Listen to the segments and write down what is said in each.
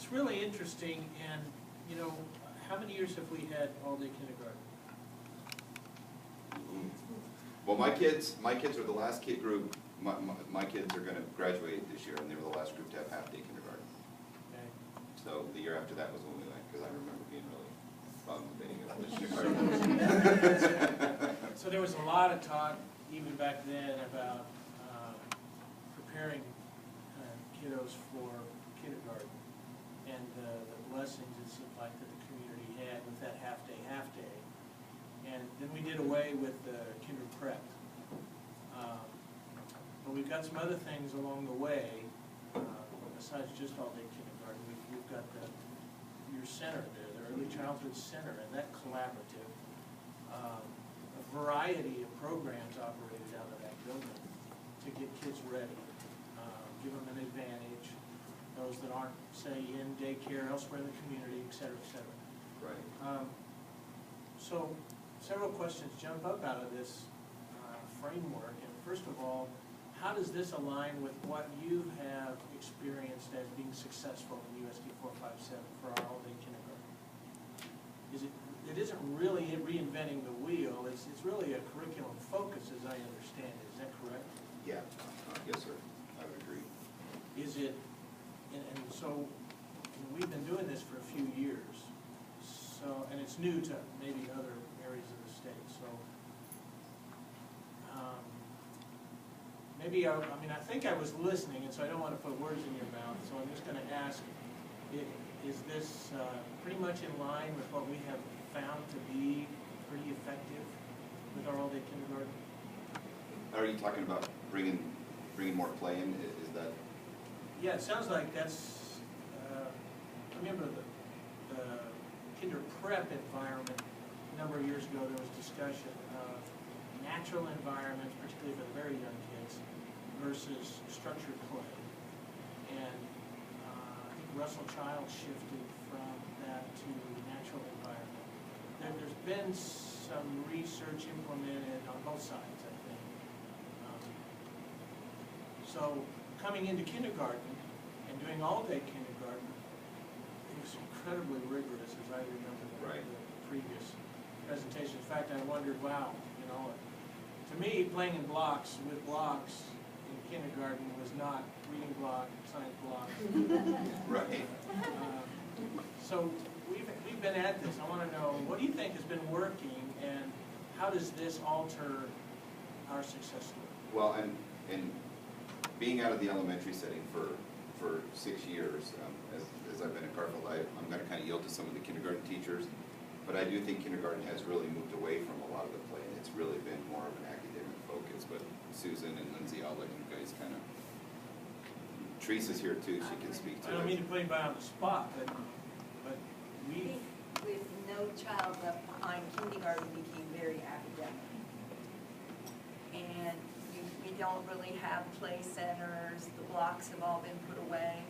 it's really interesting, and, you know, how many years have we had all-day kindergarten? Well, my kids are the last kid group. My kids are going to graduate this year, and they were the last group to have half-day kindergarten. Okay. So the year after that was when we went, because I remember being really bummed being able to So there was a lot of talk, even back then, about preparing kiddos for kindergarten, and the blessings it seemed like that the community had with that half-day. And then we did away with the kinder prep. But we've got some other things along the way, besides just all-day kindergarten. We've got your center there, the Early Childhood Center, and that collaborative. A variety of programs operated out of that building to get kids ready, give them an advantage, those that aren't, say, in daycare, elsewhere in the community, et cetera, et cetera. Right. So several questions jump up out of this framework. And first of all, how does this align with what you have experienced as being successful in USD-457 for our all-day kindergarten? It isn't really reinventing the wheel. It's really a curriculum focus, as I understand it. Is that correct? Yeah. Yes, sir. I would agree. Is it? And so we've been doing this for a few years. So, and it's new to maybe other areas of the state. So, maybe I think I was listening, and so I don't want to put words in your mouth. So I'm just going to ask: is this pretty much in line with what we have found to be pretty effective with our all-day kindergarten? Are you talking about bringing more play in? Is that? Yeah, it sounds like that's. I remember the kinder prep environment. A number of years ago, there was discussion of natural environments, particularly for the very young kids, versus structured play. And I think Russell Childs shifted from that to natural environment. There's been some research implemented on both sides, I think. So coming into kindergarten and doing all-day kindergarten, it was incredibly rigorous, as I remember the previous presentation. In fact, I wondered, wow, you know, to me, playing in blocks with blocks in kindergarten was not reading block, science block. Right. So we've been at this. I want to know, what do you think has been working, and how does this alter our success story? Well, and being out of the elementary setting for 6 years, as I've been at Garfield, I'm going to kind of yield to some of the kindergarten teachers, but I do think kindergarten has really moved away from a lot of the play, and it's really been more of an academic focus. But Susan and Lindsay, I'll let you guys kind of. Teresa's here too; she can speak to it. I don't mean to put anybody on the spot, but we. With No Child Left Behind, kindergarten became very academic, and we don't really have play centers. The blocks have all been put away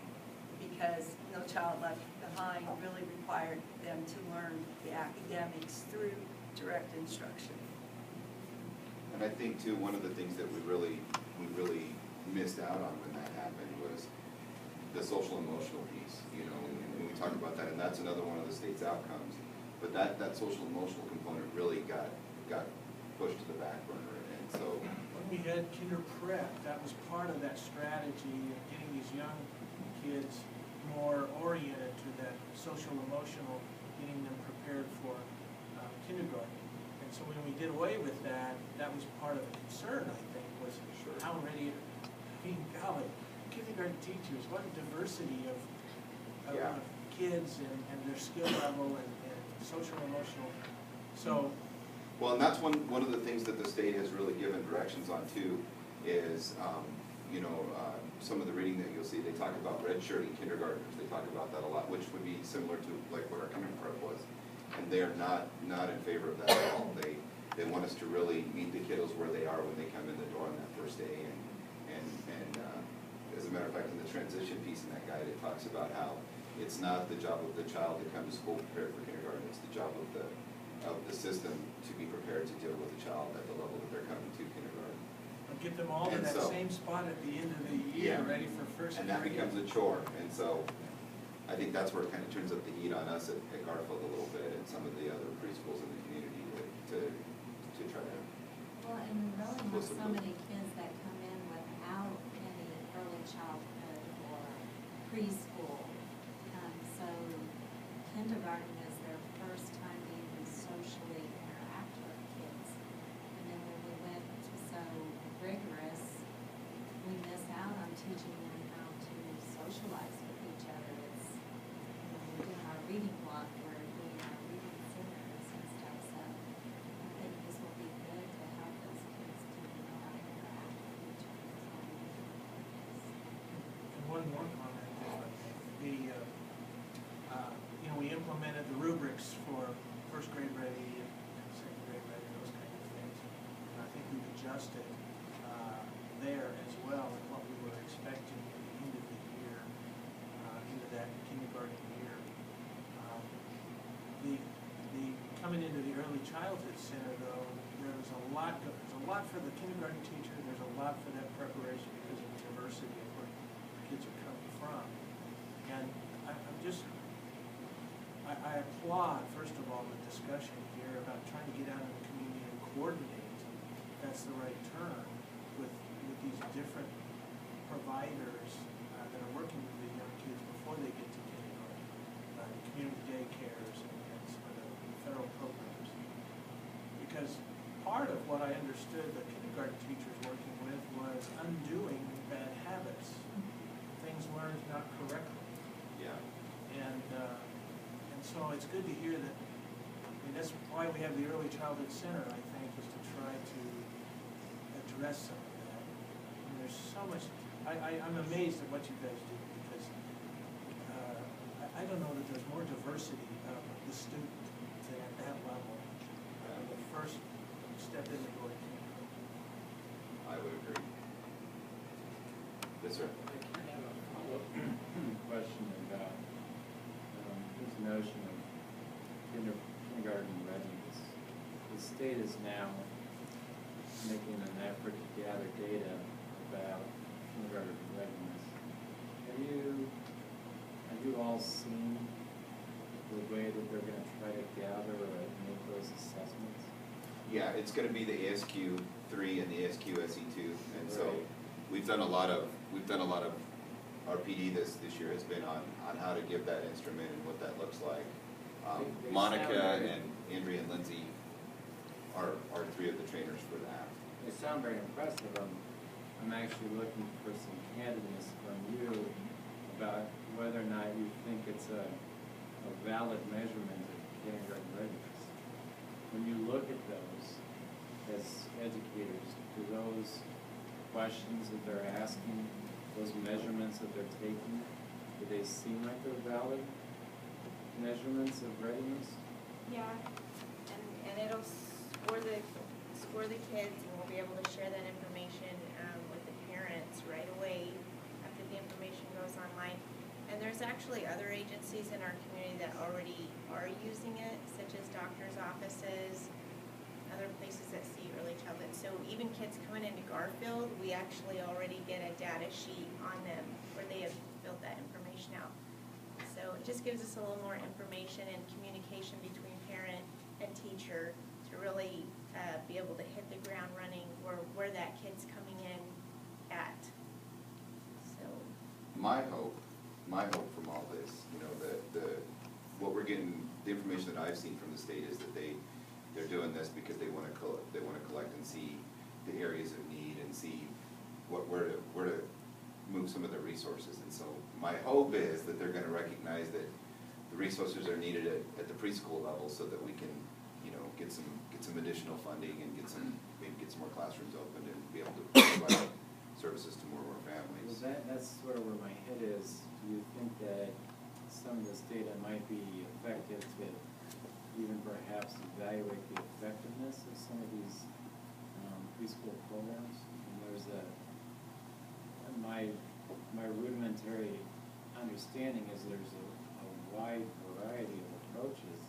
because No Child Left Behind really required them to learn the academics through direct instruction. And I think too, one of the things that we really missed out on when that happened was the social emotional piece. You know, and when we talk about that, and that's another one of the state's outcomes. But that social emotional component really got pushed to the back burner, and so. When we had kinder prep, that was part of that strategy of getting these young kids more oriented to that social emotional, getting them prepared for kindergarten. And so when we did away with that, that was part of the concern, I think, was how ready, golly, kindergarten teachers, what a diversity of kids and their skill level and social emotional. So. Well, and that's one of the things that the state has really given directions on too, is some of the reading that you'll see, they talk about redshirting kindergartners. They talk about that a lot, which would be similar to like what our kinder prep was. And they are not in favor of that at all. They want us to really meet the kiddos where they are when they come in the door on that first day. And as a matter of fact, in the transition piece in that guide, it talks about how it's not the job of the child to come to school prepared for kindergarten. It's the job of the system to be prepared to deal with the child at the level that they're coming to kindergarten. And get them all to that same spot at the end of the year, ready for first period. And that becomes a chore. And so I think that's where it kind of turns up the heat on us at Garfield a little bit and some of the other preschools in the community to try to. Well, and we really have so many kids that come in without any early childhood or preschool. So kindergarten is their first time to even socially interact with kids. And then when we went so rigorous, we miss out on teaching them how to socialize with each other. It's, we're doing our reading block, we're doing our reading centers and stuff, so I think this will be good to help those kids to know how to interact with each other. And one more comment, we implemented the rubrics for first grade ready and second grade ready, those kind of things. And I think we've adjusted there as well in what we were expecting at the end of the year, into that kindergarten year. The coming into the early childhood center though, there's a lot for the kindergarten teacher, there's a lot for that preparation because of the diversity of where kids are coming from. And I applaud, first of all, the discussion here about trying to get out in the community and coordinate, if that's the right term, with these different providers that are working with the young kids before they get to kindergarten, community daycares and some of the federal programs. Because part of what I understood the kindergarten teachers working with was undoing bad habits, things learned not correctly. Yeah. And so it's good to hear that. I mean, that's why we have the early childhood center, I think, is to try to address some of that. And there's so much. I'm amazed at what you guys do because I don't know that there's more diversity of the student at that level. The first step in the door. I would agree. Yes, sir. I have a follow-up question about this notion of kindergarten readiness. The state is now making an effort to gather data about kindergarten readiness. Have you all seen the way that they're going to try to gather or make those assessments? Yeah, it's going to be the ASQ 3 and the ASQ SE2, and so Right. we've done a lot of our PD this year has been on how to give that instrument and what that looks like. They Monica sound very- and Andrea and Lindsay are three of the trainers for that. They sound very impressive. I'm actually looking for some candidness from you about whether or not you think it's a valid measurement of kindergarten readiness. When you look at those as educators, do those questions that they're asking, those measurements that they're taking, do they seem like they're valid measurements of readiness? Yeah, and it'll score the kids, and we'll be able to share that information with the parents right away after the information goes online. And there's actually other agencies in our community that already are using it, such as doctors' offices, other places that see early childhood. So even kids coming into Garfield, we actually already get a data sheet on them where they have filled that information out. So it just gives us a little more information and communication between parent and teacher to really be able to hit the ground running where that kid's coming in at. So. My hope from all this, what we're getting, the information that I've seen from the state is that they're doing this because they want to collect and see the areas of need and see where to move some of their resources. And so my hope is that they're going to recognize that the resources are needed at the preschool level so that we can, get some additional funding and maybe get some more classrooms opened and be able to provide services to more families. Well, that's sort of where my head is. Do you think that some of this data might be effective to even perhaps evaluate the effectiveness of some of these preschool programs? And there's my rudimentary understanding is there's a wide variety of approaches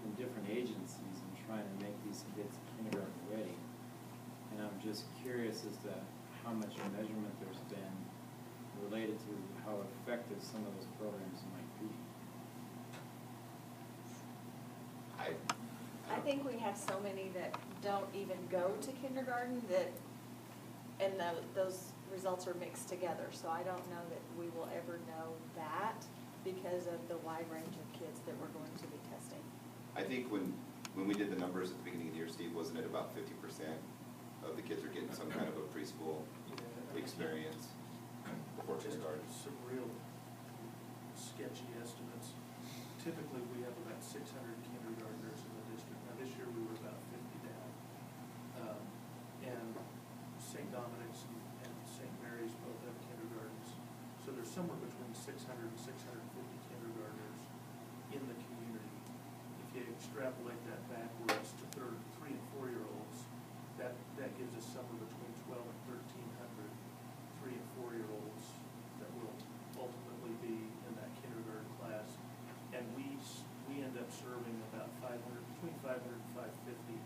from different agencies in trying to make these kids kindergarten ready. And I'm just curious as to how much measurement there's been related to how effective some of those programs might be. I think we have so many that don't even go to kindergarten and those results are mixed together. So I don't know that we will ever know that because of the wide range of kids that we're going to be testing. I think when we did the numbers at the beginning of the year, Steve, wasn't it about 50% of the kids are getting some kind of a preschool experience before kindergarten? Some real sketchy estimates. Typically, we have about 600 kindergartners in the district. Now, this year, we were about 50 down. And St. Dominic's and St. Mary's both have kindergartens. So there's somewhere between 600 and 650 kindergartners in the community. If you extrapolate that backwards to 3 and 4-year-olds, that gives us somewhere between 12 and 1,300 3 and 4-year-olds that will ultimately be in that kindergarten class. And we end up serving about between 500 and 550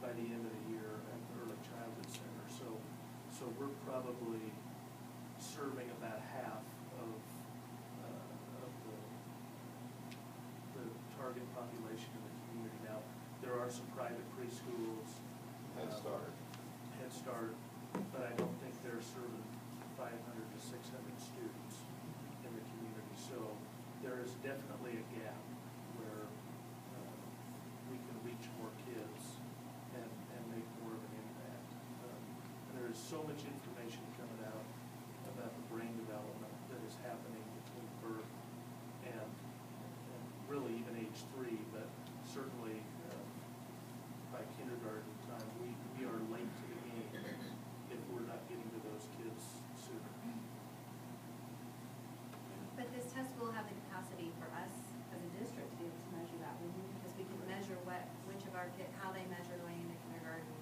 by the end of the year at the Early Childhood Center. So we're probably serving about half of the target population in the community. Now, there are some private preschools. Head Start. Head Start, but I don't think they're serving 500 to 600 students in the community. So there is definitely a gap where we can reach more kids and make more of an impact. There is so much information coming out about the brain development that is happening between birth and really even age 3, but certainly by kindergarten time, we are late to the game if we're not getting to those kids sooner. But this test will have the capacity for us as a district to be able to measure that, because we can measure which of our kids, how they measure going into kindergarten.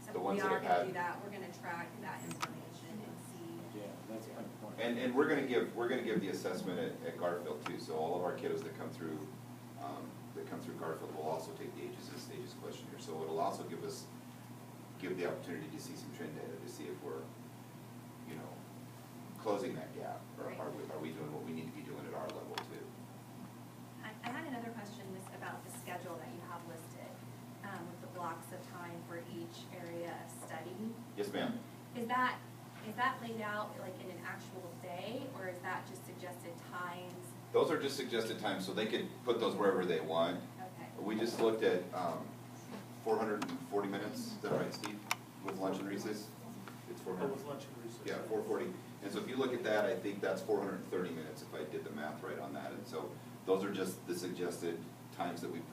So The we ones that are have gonna had- do that, we're gonna track that information and see. Yeah, that's my point. And we're gonna give the assessment at Garfield too, so all of our kiddos that come through Garfield will also take the ages and stages questionnaire. So it'll also give the opportunity to see some trend data to see if we're, closing that gap, or Right. are we doing what we need to be doing at our level too? I had another question just about the schedule that you have listed, with the blocks of time for each area of study. Yes, ma'am. Is that laid out like in an actual day, or is that just suggested times? Those are just suggested times, so they could put those wherever they want. Okay. We just looked at 440 minutes, is that right, Steve, with lunch and recess? It's Oh, 400. with lunch and recess. Yeah, 440. And so if you look at that, I think that's 430 minutes if I did the math right on that. And so those are just the suggested times that we've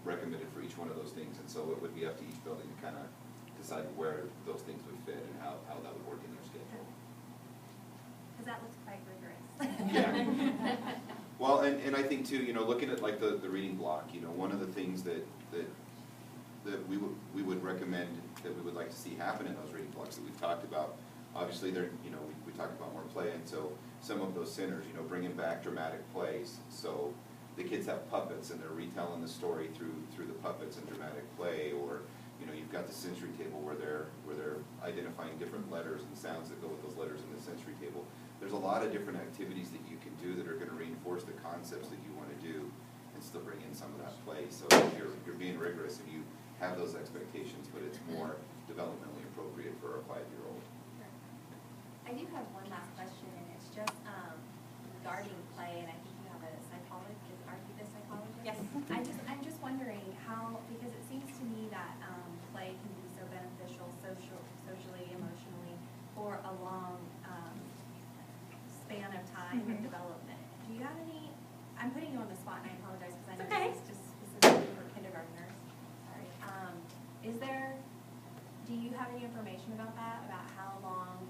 recommended for each one of those things. And so it would be up to each building to kind of decide where those things would fit and how that would work in their schedule. Because that looks quite rigorous. Yeah. Well, and I think too, looking at like the reading block, one of the things that we would recommend that we would like to see happen in those reading blocks that we've talked about. Obviously, we talked about more play, and so some of those centers, bringing back dramatic plays. So the kids have puppets, and they're retelling the story through the puppets and dramatic play, or you've got the sensory table where they're identifying different letters and sounds that go with those letters in the sensory table. There's a lot of different activities that you can do that are going to reinforce the concepts that you want to do and still bring in some of that play. So you're being rigorous and you have those expectations, but it's more developmentally appropriate for a 5-year-old. I do have one last question, and it's just regarding play, and I think you have a psychologist. Are you the psychologist? Yes. I'm just wondering how, because it seems to me that play can be so beneficial socially, emotionally, for a long span of time of development. Do you have any? I'm putting you on the spot, and I apologize because I know Okay. this is just specifically for kindergartners. Sorry. Do you have any information about that? About how long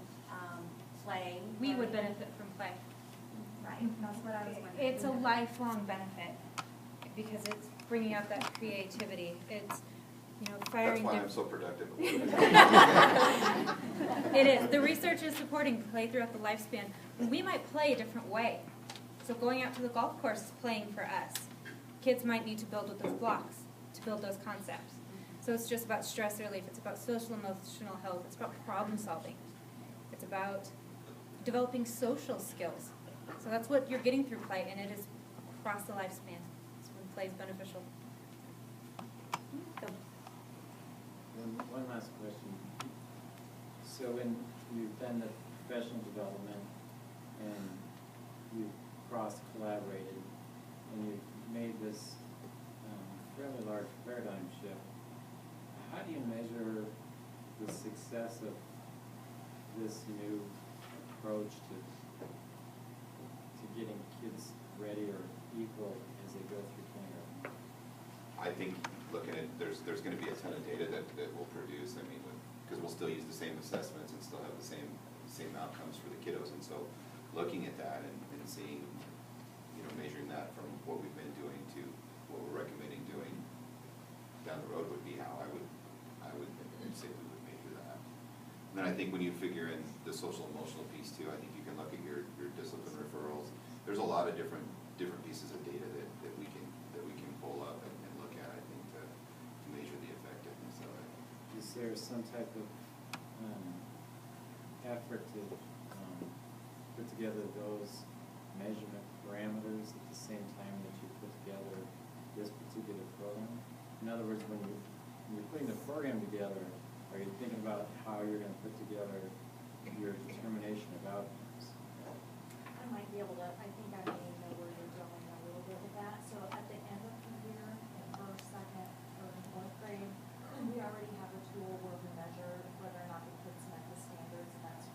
play? We would learning- benefit from play. Right, that's what I was wondering. It's a lifelong benefit because it's bringing out that creativity. It's, That's firing. why I'm so productive. It is. The research is supporting play throughout the lifespan. We might play a different way. So going out to the golf course is playing for us. Kids might need to build with those blocks to build those concepts. So it's just about stress relief. It's about social emotional health. It's about problem solving. It's about developing social skills. So that's what you're getting through play, and it is across the lifespan. That's when play is beneficial. So, One last question. So when you've done the professional development and you've cross-collaborated and you've made this fairly large paradigm shift, how do you measure the success of this new approach to getting kids ready or equal as they go through kindergarten? I think, looking at, there's gonna be a ton of data that we'll produce, I mean, because we'll still use the same assessments and still have the same outcomes for the kiddos, and so looking at that and seeing, you know, measuring that from what we've been doing to what we're recommending doing down the road would be how I would say we would measure that. And then I think when you figure in the social emotional piece too, I think you can look at your discipline referrals. There's a lot of different pieces of data that we can pull up and look at, I think, to measure the effectiveness of it. Is there some type of effort to put together those measurement parameters at the same time that you put together this particular program? In other words, when you're putting the program together, are you thinking about how you're going to put together your determination of outcomes? I might be able to, I think I may know where you're going a little bit with that. So at the end of the year, in first, second, or in fourth grade, we already have a tool where we measure whether or not the kids met the standards, and that's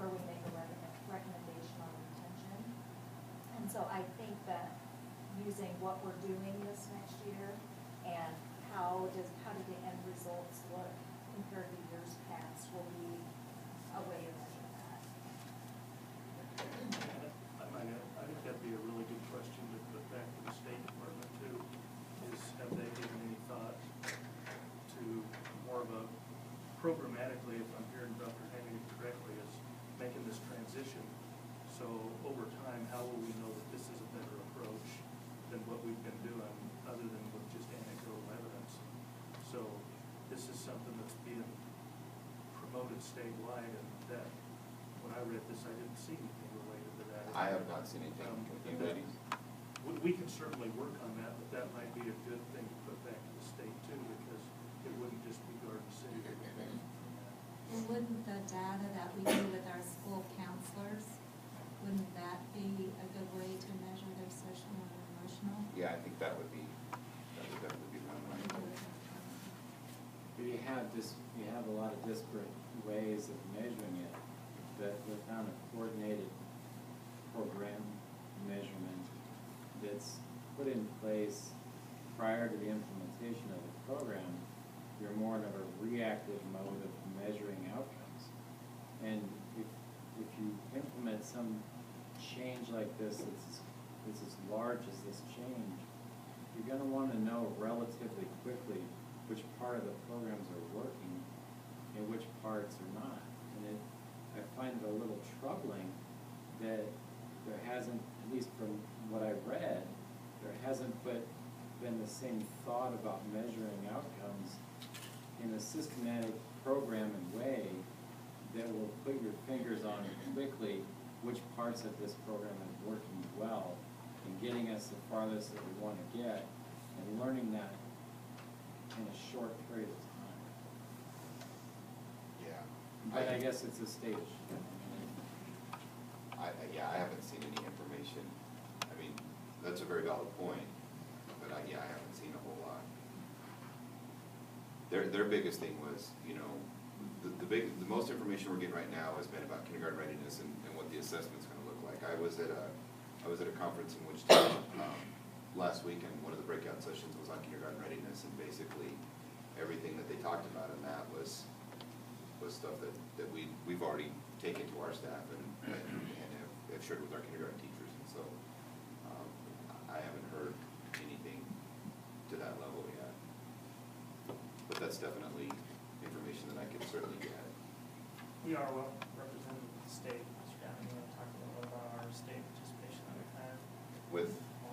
where we make a recommendation on retention. And so I think that using what we're doing this next year and how do the end results look compared to years past will be a way to measure that. I think that'd be a really good question to put back to the State Department too, is have they given any thought to more of a programmatically, if I'm hearing Dr. Henning correctly, is making this transition. So over time, how will we know that this is a better approach than what we've been doing, other than with just anecdotal evidence? So this is something that's being promoted statewide, and that when I read this, I didn't see anything related to that. I have not seen anything with you ladies. We can certainly work on that, but that might be a good thing to put back to the state too, because it wouldn't just be Garden City that would benefit from that. And wouldn't the data that we do with our school counselors, wouldn't that be a good way to measure their social and emotional? Yeah, I think that would definitely be one way. But you have a lot of disparate ways of measuring it, but without a coordinated program measurement that's put in place prior to the implementation of the program, you're more in a reactive mode of measuring outcomes. And if you implement some change like this that's as large as this change, you're going to want to know relatively quickly which part of the programs are working and which parts are not. And I find it a little troubling that there hasn't, at least from what I've read, there hasn't been the same thought about measuring outcomes in a systematic program and way that will put your fingers on quickly which parts of this program are working well and getting us the farthest that we want to get, and learning that in a short period of time. Yeah. But I guess it's a stage. I haven't seen any information. I mean, that's a very valid point, but I haven't seen a whole lot. Their biggest thing was, you know, the most information we're getting right now has been about kindergarten readiness and what the assessment's going to look like. I was at a conference in Wichita last week, and one of the breakout sessions was on kindergarten readiness, and basically everything that they talked about in that was stuff that we've already taken to our staff and have shared with our kindergarten teachers, and so I haven't heard anything to that level yet. But that's definitely information that I could certainly get. We are well represented with the state. Mr. Downey, you want to talk a little bit about our state participation that we've had?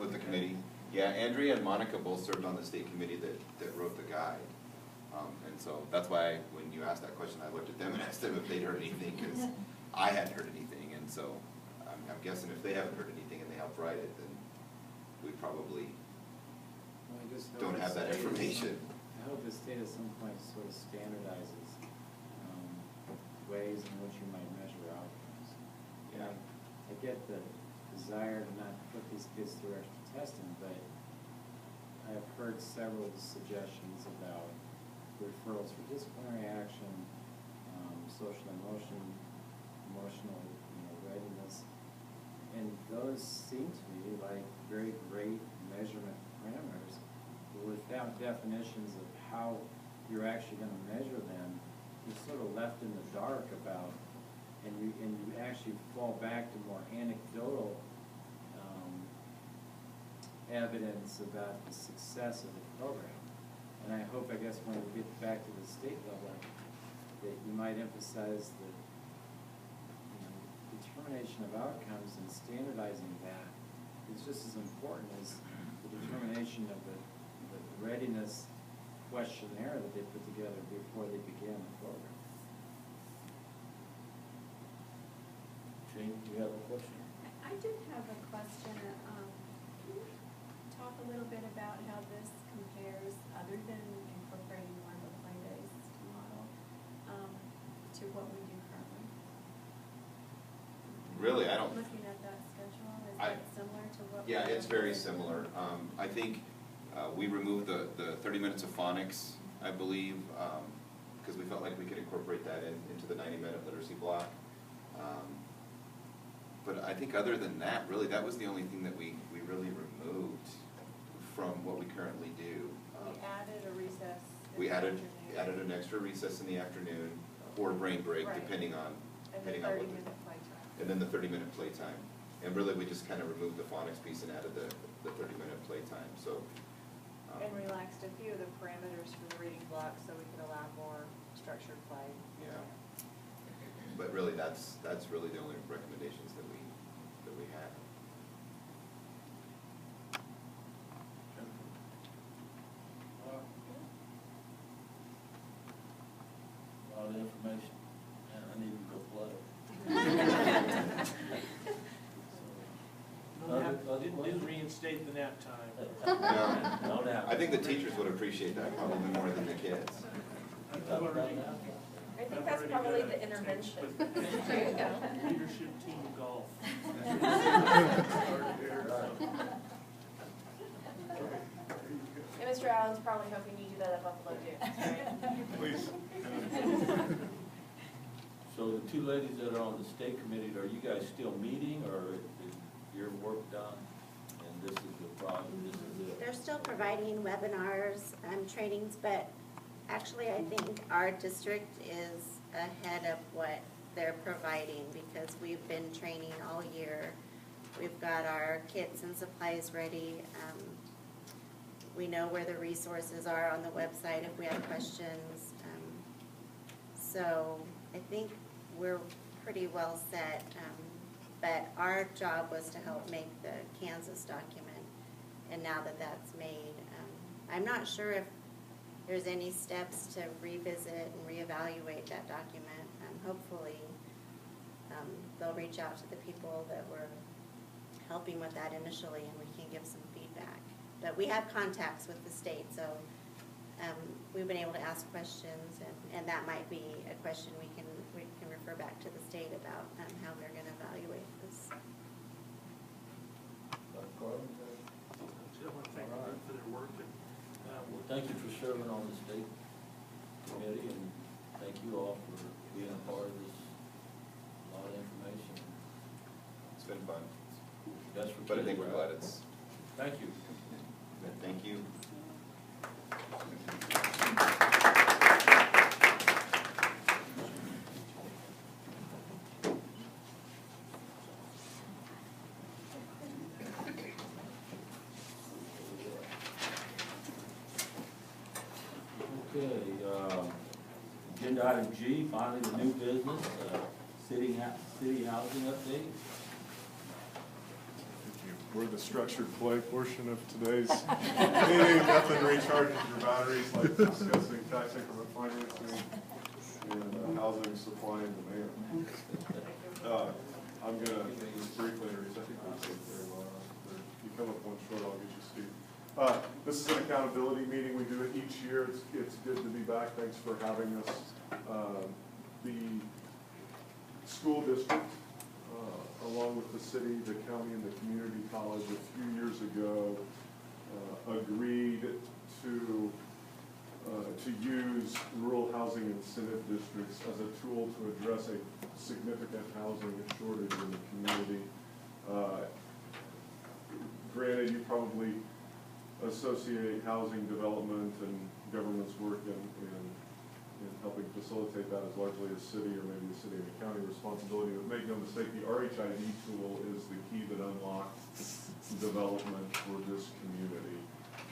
With the committee? Yeah, Andrea and Monica both served on the state committee that wrote the guide. And so that's why when you asked that question, I looked at them and asked them if they'd heard anything, because I hadn't heard anything. And so I'm guessing if they haven't heard anything and they helped write it, then we probably Well, I just hope don't the have that state at information. I hope the state at some point sort of standardizes ways in which you might measure outcomes. Yeah. I get the desire to not put these kids through extra testing, but I have heard several suggestions about referrals for disciplinary action, social emotional readiness, and those seem to me like very great measurement parameters, but without definitions of how you're actually going to measure them, you're sort of left in the dark about, and you actually fall back to more anecdotal evidence about the success of the program. And I hope, I guess, when we get back to the state level, that you might emphasize that determination of outcomes and standardizing that is just as important as the determination of the readiness questionnaire that they put together before they began the program. Jane, do you have a question? I did have a question. Can you talk a little bit about how this compares, other than incorporating more of a play-based model, to what we do currently? Really, I don't. Looking at that schedule, is that similar to what? Yeah, we it's do? very similar. I think we removed the 30 minutes of phonics, I believe, because we felt like we could incorporate that into the 90-minute literacy block. But I think other than that, really, that was the only thing that we really removed from what we currently do. We added a recess. in We the added afternoon. an extra recess in the afternoon or brain break, Right. depending on And the what 30-minute playtime. and then the 30-minute playtime. And really, we just kind of removed the phonics piece and added the 30-minute playtime, so. And relaxed a few of the parameters for the reading block so we could allow more structured play. Yeah. But really, that's really the only recommendations that we had. A lot of information, and I need to go blood. Didn't reinstate the nap time. Yeah. No doubt. I think the teachers would appreciate that probably more than the kids. I've already- I think I've that's already probably got the a intervention. text with There you go. Leadership team golf. And Mr. Allen's probably hoping you do that at Buffalo too, right? Please. So the two ladies that are on the state committee, are you guys still meeting, or is your work done? And this is the project, this is it? They're still providing webinars, trainings, but actually I think our district is ahead of what they're providing because we've been training all year. We've got our kits and supplies ready. We know where the resources are on the website if we have questions. So I think we're pretty well set, but our job was to help make the Kansas document, and now that that's made, I'm not sure if there's any steps to revisit and reevaluate that document. Hopefully, they'll reach out to the people that were helping with that initially, and we can give some feedback. But we have contacts with the state, so we've been able to ask questions, and that might be a question we can refer back to the state about how they're going to evaluate this. Dr. Carlin? I want to thank them for their work. And, Well, thank you for serving on the state committee, and thank you all for being a part of this, a lot of information. It's been fun. That's for But I think kids, we're right? glad it's, Thank you. thank you. Okay, agenda item G, finally the new business, city housing update. We're the structured play portion of today's meeting. Nothing recharges your batteries like discussing tax increment financing and housing supply and demand. I'm gonna just briefly introduce, I think we'll take very well. If you come up one short, I'll get you Steve. This is an accountability meeting. We do it each year. It's good to be back. Thanks for having us. The school district, along with the city, the county, and the community college a few years ago agreed to use rural housing incentive districts as a tool to address a significant housing shortage in the community. Granted, you probably associate housing development and government's work in helping facilitate that as largely a city or maybe a city and a county responsibility. But make no mistake, the RHID tool is the key that unlocks development for this community,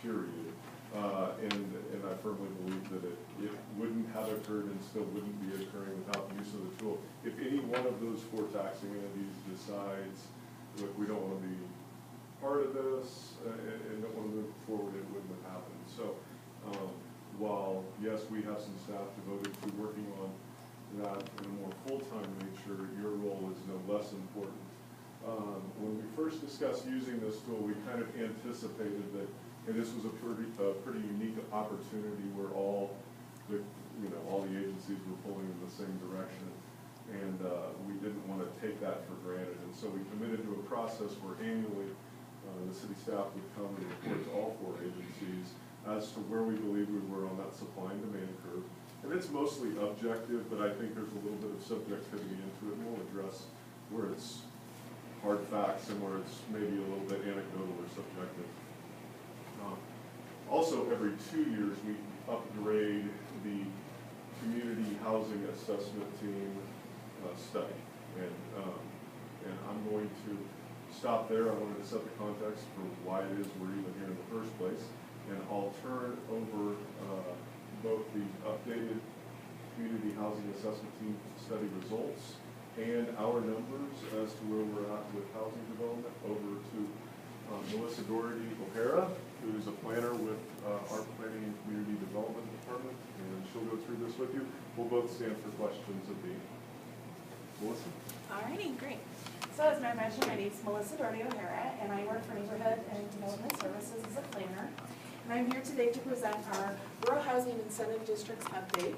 period. And I firmly believe that it wouldn't have occurred and still wouldn't be occurring without the use of the tool. If any one of those 4 taxing entities decides, look, we don't want to be part of this and don't want to move forward, it wouldn't have happened. So while, yes, we have some staff devoted to working on that in a more full-time nature, your role is no less important. When we first discussed using this tool, we kind of anticipated that, and this was a pretty unique opportunity where all the agencies were pulling in the same direction, and we didn't want to take that for granted. And so we committed to a process where annually the city staff would come and report to all 4 agencies as to where we believe we were on that supply and demand curve. And it's mostly objective, but I think there's a little bit of subjectivity into it, and we'll address where it's hard facts and where it's maybe a little bit anecdotal or subjective. Also, every 2 years, we upgrade the community housing assessment team study. And I'm going to stop there. I wanted to set the context for why it is we're even here in the first place. And I'll turn over both the updated community housing assessment team study results and our numbers as to where we're at with housing development over to Melissa Doherty O'Hara, who's a planner with our Planning and Community Development Department, and she'll go through this with you. We'll both stand for questions at the end. Melissa? Alrighty, great. So as Mayor mentioned, my name is Melissa Doherty O'Hara, and I work for Neighborhood and Development Services as a planner. And I'm here today to present our Rural Housing Incentive Districts update.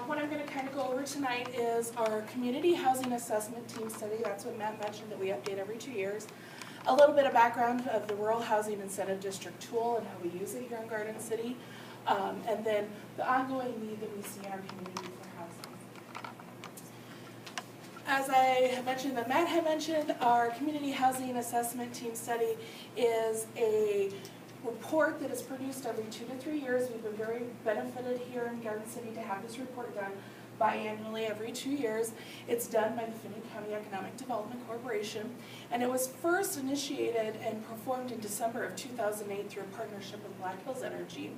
What I'm going to kind of go over tonight is our Community Housing Assessment Team study. That's what Matt mentioned, that we update every 2 years. A little bit of background of the Rural Housing Incentive District tool and how we use it here in Garden City. And then the ongoing need that we see in our community for housing. As I have mentioned, that Matt had mentioned, our Community Housing Assessment Team study is a report that is produced every 2 to 3 years. We've been very benefited here in Garden City to have this report done biannually every 2 years. It's done by the Finney County Economic Development Corporation, and it was first initiated and performed in December of 2008 through a partnership with Black Hills Energy.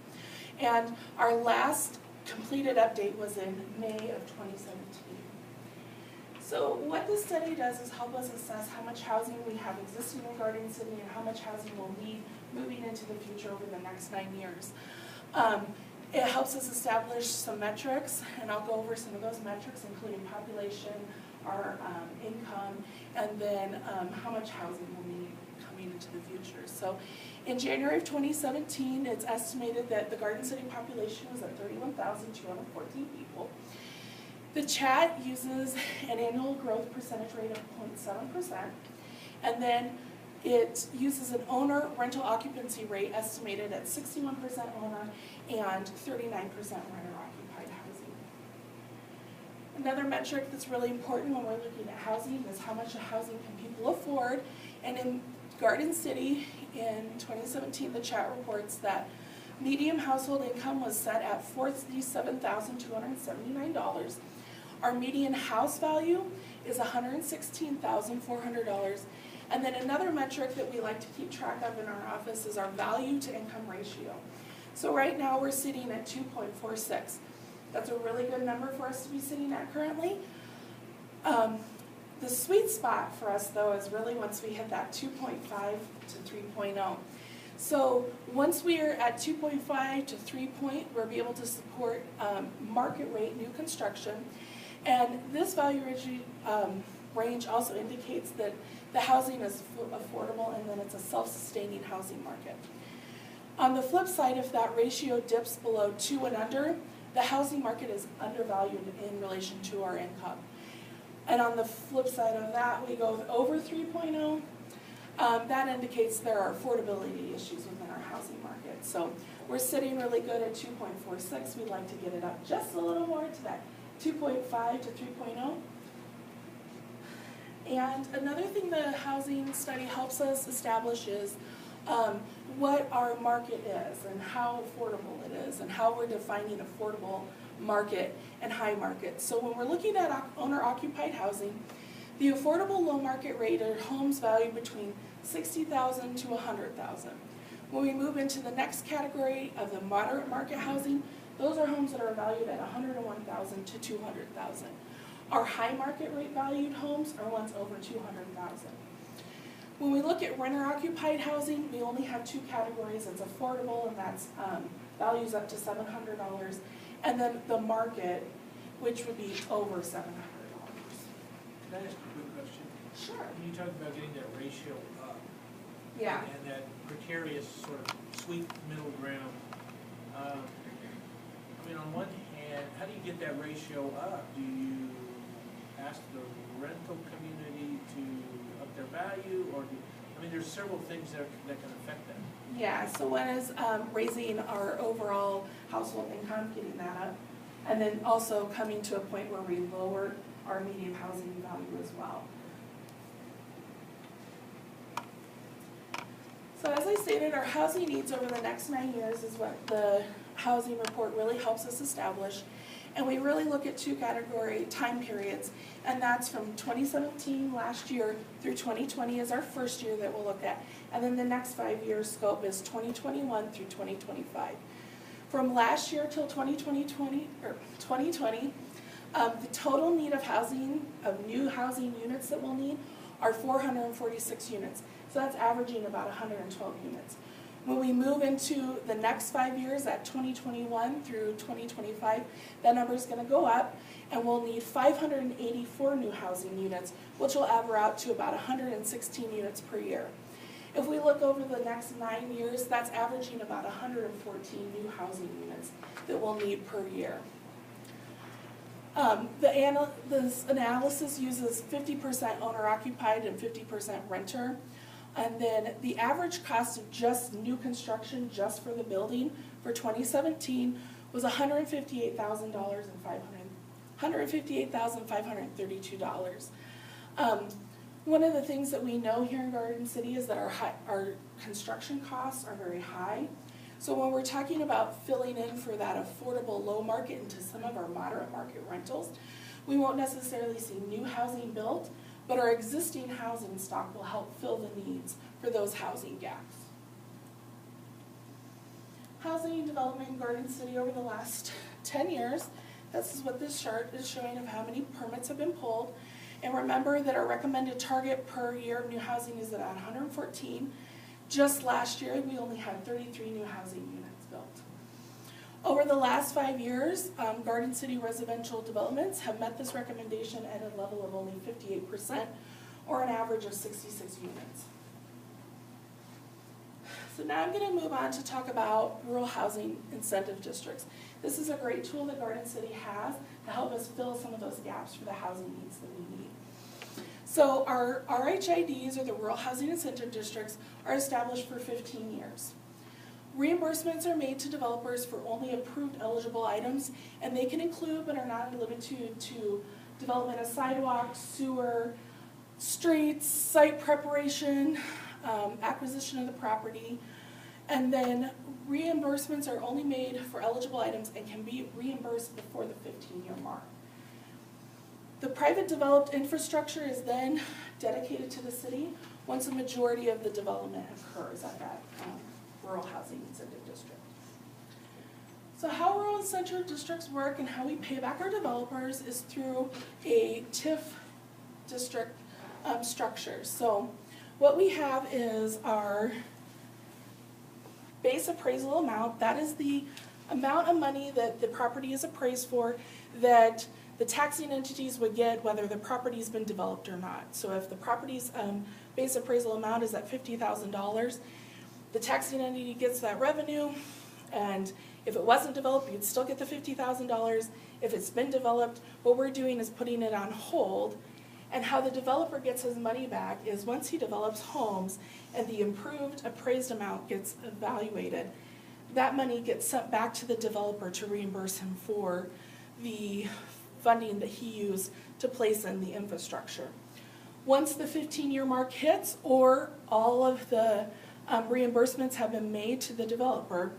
And our last completed update was in May of 2017. So what this study does is help us assess how much housing we have existing in Garden City and how much housing we'll need moving into the future over the next 9 years. It helps us establish some metrics, and I'll go over some of those metrics, including population, our income, and then how much housing we'll need coming into the future. So in January of 2017, it's estimated that the Garden City population was at 31,214 people. The chat uses an annual growth percentage rate of 0.7%, and then it uses an owner rental occupancy rate estimated at 61% owner and 39% renter-occupied housing. Another metric that's really important when we're looking at housing is how much housing can people afford. And in Garden City in 2017, the chat reports that median household income was set at $47,279. Our median house value is $116,400. And then another metric that we like to keep track of in our office is our value to income ratio. So right now we're sitting at 2.46. That's a really good number for us to be sitting at currently. The sweet spot for us though is really once we hit that 2.5 to 3.0. So once we are at 2.5 to 3 we'll be able to support market rate new construction. And this value range also indicates that the housing is affordable and that it's a self-sustaining housing market. On the flip side, if that ratio dips below 2 and under, the housing market is undervalued in relation to our income. And on the flip side of that, we go over 3.0. That indicates there are affordability issues within our housing market. So we're sitting really good at 2.46. We'd like to get it up just a little more to that 2.5 to 3.0. And another thing the housing study helps us establish is what our market is and how affordable it is and how we're defining affordable market and high market. So when we're looking at owner-occupied housing, the affordable low market rate are homes valued between $60,000 to $100,000. When we move into the next category of the moderate market housing, those are homes that are valued at $101,000 to $200,000. Our high market rate valued homes are ones over $200,000. When we look at renter-occupied housing, we only have 2 categories. It's affordable, and that's values up to $700, and then the market, which would be over $700. Can I ask a quick question? Sure. When you talk about getting that ratio up, Yeah. and that precarious sort of sweet middle ground, I mean, on one hand, how do you get that ratio up? Do you ask the rental community to up their value, or I mean, there's several things that can affect that. Yeah, so one is raising our overall household income, getting that up, and then also coming to a point where we lower our median housing value as well. So as I stated, our housing needs over the next 9 years is what the housing report really helps us establish. And we really look at 2 category time periods, and that's from 2017, last year, through 2020 is our first year that we'll look at. And then the next 5-year scope is 2021 through 2025. From last year till 2020, the total need of housing, of new housing units that we'll need are 446 units. So that's averaging about 112 units. When we move into the next 5 years, at 2021 through 2025, that number is going to go up, and we'll need 584 new housing units, which will average out to about 116 units per year. If we look over the next 9 years, that's averaging about 114 new housing units that we'll need per year. This analysis uses 50% owner-occupied and 50% renter. And then the average cost of just new construction, just for the building, for 2017 was $158,532. One of the things that we know here in Garden City is that our construction costs are very high. So when we're talking about filling in for that affordable low market into some of our moderate market rentals, we won't necessarily see new housing built, but our existing housing stock will help fill the needs for those housing gaps. Housing development in Garden City over the last 10 years, this is what this chart is showing of how many permits have been pulled. And remember that our recommended target per year of new housing is at 114. Just last year, we only had 33 new housing units built. Over the last 5 years, Garden City residential developments have met this recommendation at a level of only 58%, or an average of 66 units. So now I'm going to move on to talk about rural housing incentive districts. This is a great tool that Garden City has to help us fill some of those gaps for the housing needs that we need. So our RHIDs, or the Rural Housing Incentive Districts, are established for 15 years. Reimbursements are made to developers for only approved eligible items, and they can include but are not limited to development of sidewalks, sewer, streets, site preparation, acquisition of the property, and then reimbursements are only made for eligible items and can be reimbursed before the 15-year mark. The private developed infrastructure is then dedicated to the city once a majority of the development occurs at that rural housing incentive district. So how rural incentive districts work and how we pay back our developers is through a TIF district structure. So what we have is our base appraisal amount. That is the amount of money that the property is appraised for that the taxing entities would get whether the property's been developed or not. So if the property's base appraisal amount is at $50,000, the taxing entity gets that revenue, and if it wasn't developed, you'd still get the $50,000. If it's been developed, what we're doing is putting it on hold. And how the developer gets his money back is once he develops homes and the improved appraised amount gets evaluated, that money gets sent back to the developer to reimburse him for the funding that he used to place in the infrastructure. Once the 15-year mark hits, or all of the reimbursements have been made to the developer,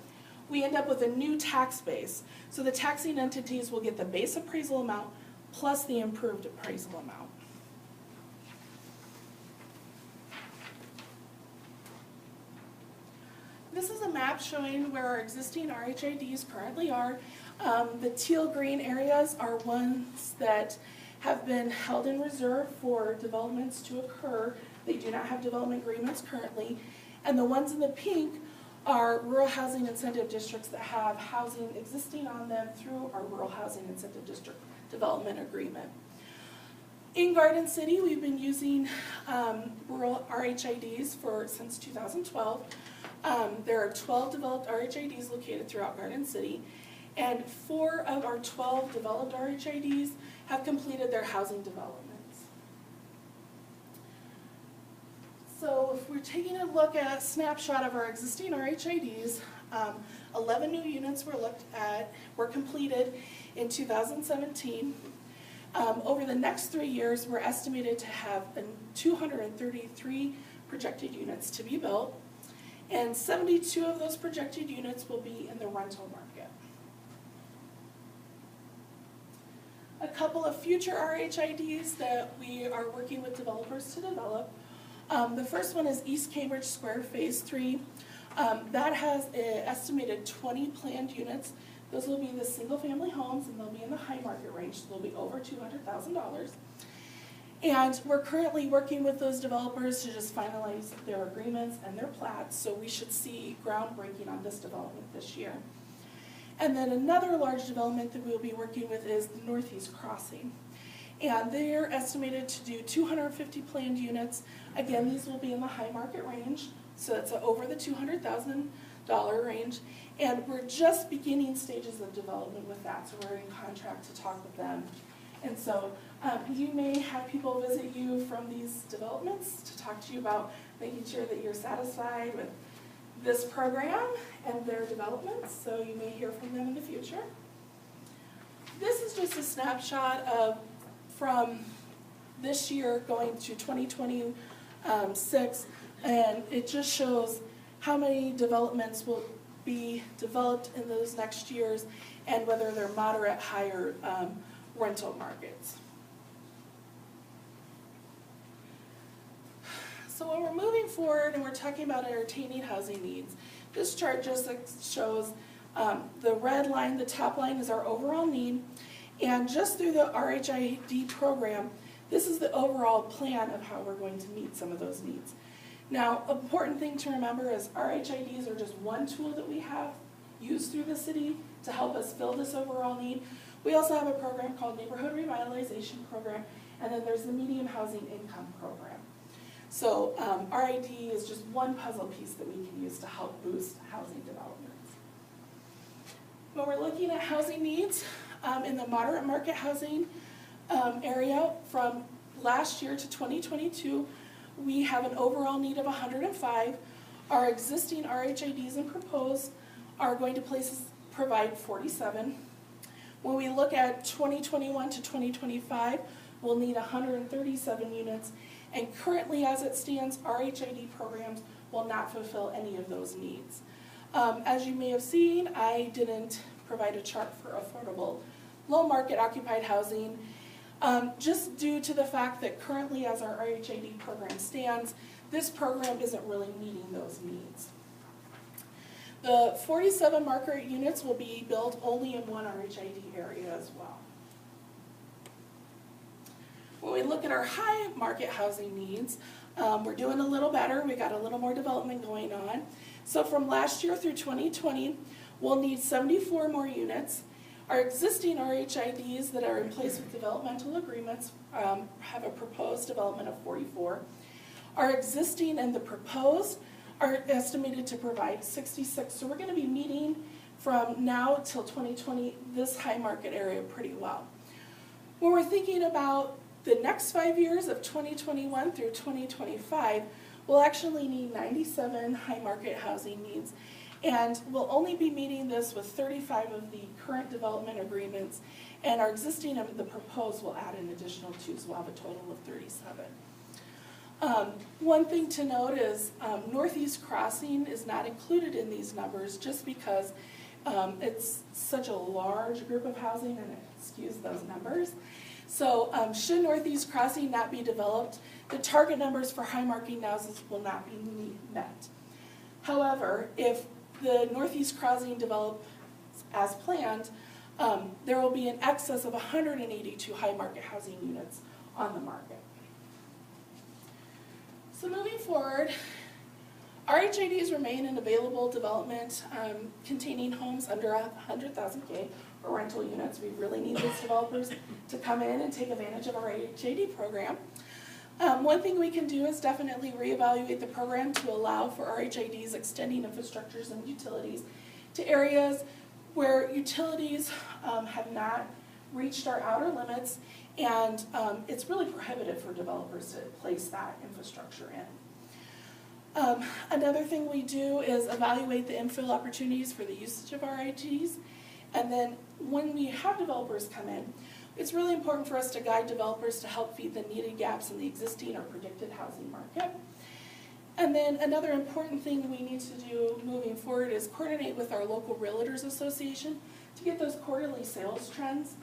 we end up with a new tax base. So the taxing entities will get the base appraisal amount plus the improved appraisal amount. This is a map showing where our existing RHIDs currently are. The teal green areas are ones that have been held in reserve for developments to occur. They do not have development agreements currently. And the ones in the pink are rural housing incentive districts that have housing existing on them through our rural housing incentive district development agreement. In Garden City, we've been using rural RHIDs since 2012. There are 12 developed RHIDs located throughout Garden City, and 4 of our 12 developed RHIDs have completed their housing developments. So if we're taking a look at a snapshot of our existing RHIDs, 11 new units were completed in 2017. Over the next 3 years, we're estimated to have 233 projected units to be built, and 72 of those projected units will be in the rental market. A couple of future RHIDs that we are working with developers to develop. The first one is East Cambridge Square Phase 3. That has an estimated 20 planned units. Those will be the single-family homes, and they'll be in the high market range, so they'll be over $200,000. And we're currently working with those developers to just finalize their agreements and their plats, so we should see groundbreaking on this development this year. And then another large development that we'll be working with is the Northeast Crossing. And they're estimated to do 250 planned units. Again, these will be in the high market range, so it's over the $200,000 range. And we're just beginning stages of development with that, so we're in contract to talk with them. And so you may have people visit you from these developments to talk to you about making sure that you're satisfied with this program and their developments, so you may hear from them in the future. This is just a snapshot of from this year going to 2026, and it just shows how many developments will be developed in those next years and whether they're moderate, higher rental markets. So when we're moving forward and we're talking about entertaining housing needs, this chart just shows the red line, the top line is our overall need, and just through the RHID program, this is the overall plan of how we're going to meet some of those needs. Now, important thing to remember is RHIDs are just one tool that we have used through the city to help us fill this overall need. We also have a program called Neighborhood Revitalization Program, and then there's the Medium Housing Income Program. So RID is just one puzzle piece that we can use to help boost housing developments. When we're looking at housing needs in the moderate market housing area, from last year to 2022, we have an overall need of 105. Our existing RHIDs and proposed are going to provide 47. When we look at 2021 to 2025, we'll need 137 units, and currently as it stands, RHID programs will not fulfill any of those needs. As you may have seen, I didn't provide a chart for affordable low market occupied housing, just due to the fact that currently as our RHID program stands, this program isn't really meeting those needs. The 47 market units will be built only in one RHID area as well. When we look at our high market housing needs, we're doing a little better. We got a little more development going on. So from last year through 2020, we'll need 74 more units. Our existing RHIDs that are in place with developmental agreements have a proposed development of 44. Our existing and the proposed are estimated to provide 66. So we're going to be meeting from now till 2020 this high market area pretty well. When we're thinking about the next 5 years of 2021 through 2025, we'll actually need 97 high market housing needs. And we'll only be meeting this with 35 of the current development agreements, and our existing and the proposed will add an additional 2, so we'll have a total of 37. One thing to note is Northeast Crossing is not included in these numbers just because it's such a large group of housing and it skews those numbers. So should Northeast Crossing not be developed, the target numbers for high marking houses will not be met. However, if the Northeast Crossing develops as planned, there will be an excess of 182 high market housing units on the market. So moving forward, RHIDs remain an available development containing homes under 100,000 K or rental units. We really need these developers to come in and take advantage of our RHID program. One thing we can do is definitely reevaluate the program to allow for RHIDs extending infrastructures and utilities to areas where utilities have not reached our outer limits, and it's really prohibitive for developers to place that infrastructure in. Another thing we do is evaluate the infill opportunities for the usage of RHIDs, and then when we have developers come in, it's really important for us to guide developers to help feed the needed gaps in the existing or predicted housing market. And then another important thing we need to do moving forward is coordinate with our local realtors association to get those quarterly sales trends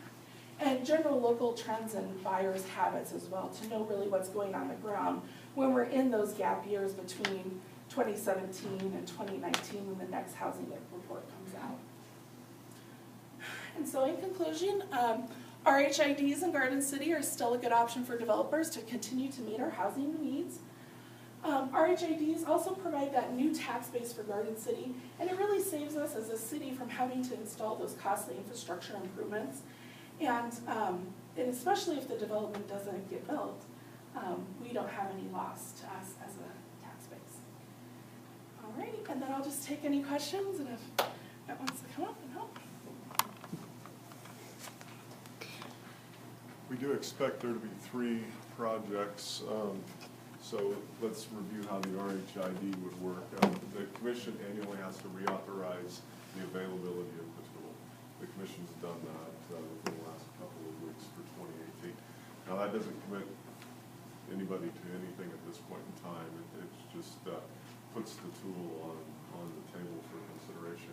and general local trends and buyers' habits as well, to know really what's going on the ground when we're in those gap years between 2017 and 2019 when the next housing report comes out. And so in conclusion, RHIDs in Garden City are still a good option for developers to continue to meet our housing needs. RHIDs also provide that new tax base for Garden City, and it really saves us as a city from having to install those costly infrastructure improvements. And especially if the development doesn't get built, we don't have any loss to us as a tax base. All right, and then I'll just take any questions, and if Matt wants to come up and help. We do expect there to be 3 projects, so let's review how the RHID would work. The commission annually has to reauthorize the availability of the tool. The commission's done that within the last couple of weeks for 2018. Now that doesn't commit anybody to anything at this point in time. It just puts the tool on the table for consideration.